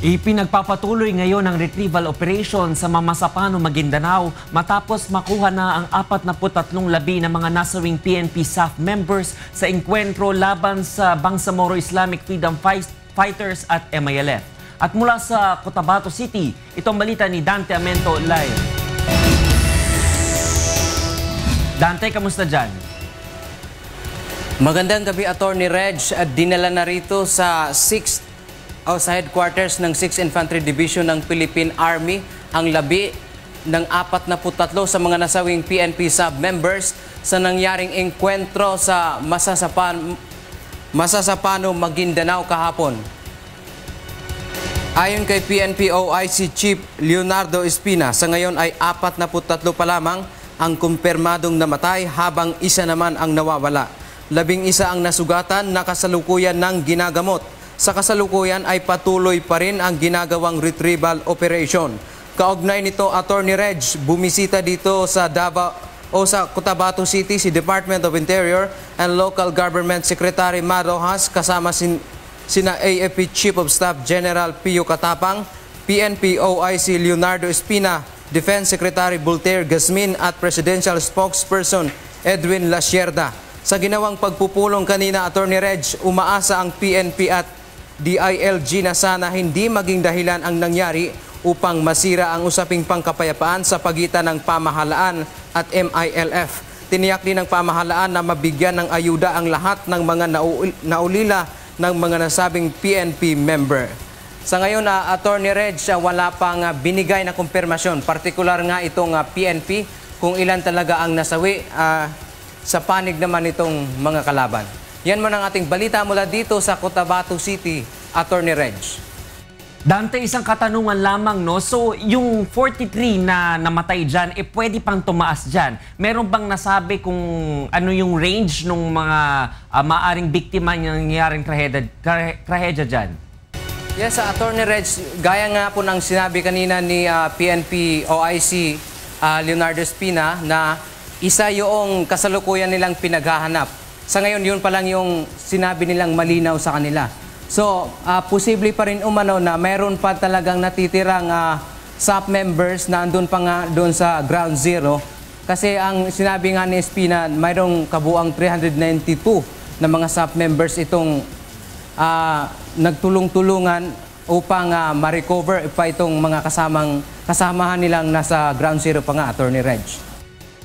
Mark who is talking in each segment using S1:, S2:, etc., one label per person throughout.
S1: Ipinagpapatuloy ngayon ang retrieval operation sa Mamasapano, Maguindanao matapos makuha na ang 43 labi ng mga nasawing PNP staff members sa engkwentro laban sa Bangsamoro Islamic Freedom Fighters at MILF. At mula sa Cotabato City, itong balita ni Dante Amento live. Dante, kamusta dyan?
S2: Magandang gabi, Attorney Reg. Dinala na rito sa sa headquarters ng 6th Infantry Division ng Philippine Army ang labi ng 43 sa mga nasawing PNP sub-members sa nangyaring engkwentro sa Masasapano, Maguindanao kahapon. Ayon kay PNP OIC Chief Leonardo Espina, sa ngayon ay 43 pa lamang ang kumpirmadong namatay habang isa naman ang nawawala. 11 ang nasugatan na kasalukuyan ng ginagamot. Sa kasalukuyan ay patuloy pa rin ang ginagawang retrieval operation. Kaugnay nito, Attorney Reg, bumisita dito sa sa Cotabato City si Department of Interior and Local Government Secretary Mar Rojas kasama sina AFP Chief of Staff General Pio Katapang, PNP OIC Leonardo Espina, Defense Secretary Voltaire Gasmin at Presidential Spokesperson Edwin Lasierda. Sa ginawang pagpupulong kanina, Attorney Reg, umaasa ang PNP at DILG na sana hindi maging dahilan ang nangyari upang masira ang usaping pangkapayapaan sa pagitan ng pamahalaan at MILF. Tiniyak din ng pamahalaan na mabigyan ng ayuda ang lahat ng mga naulila ng mga nasabing PNP member. Sa ngayon, Attorney Reg, wala pang binigay na kumpirmasyon, partikular nga itong PNP, kung ilan talaga ang nasawi sa panig naman itong mga kalaban. Yan man ang ating balita mula dito sa Cotabato City, Attorney Reg.
S1: Dante, isang katanungan lamang, no? So, yung 43 na namatay dyan, pwede pang tumaas dyan. Meron bang nasabi kung ano yung range ng mga maaring biktima ng nangyaring trahedya dyan?
S2: Yes, Attorney Reg, gaya nga po ng sinabi kanina ni PNP OIC Leonardo Espina na isa yung kasalukuyan nilang pinaghahanap. Sa ngayon, yun pa lang yung sinabi nilang malinaw sa kanila. So, posible pa rin umano na mayroon pa talagang natitirang sub-members na andun pa nga doon sa ground zero. Kasi ang sinabi nga ni Espina, mayroong kabuang 392 na mga sub-members itong nagtulong-tulungan upang ma-recover pa itong mga kasamahan nilang nasa ground zero pa nga, Attorney Reg.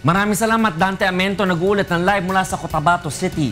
S1: Maraming salamat, Dante Amento, nag-uulat ng live mula sa Cotabato City.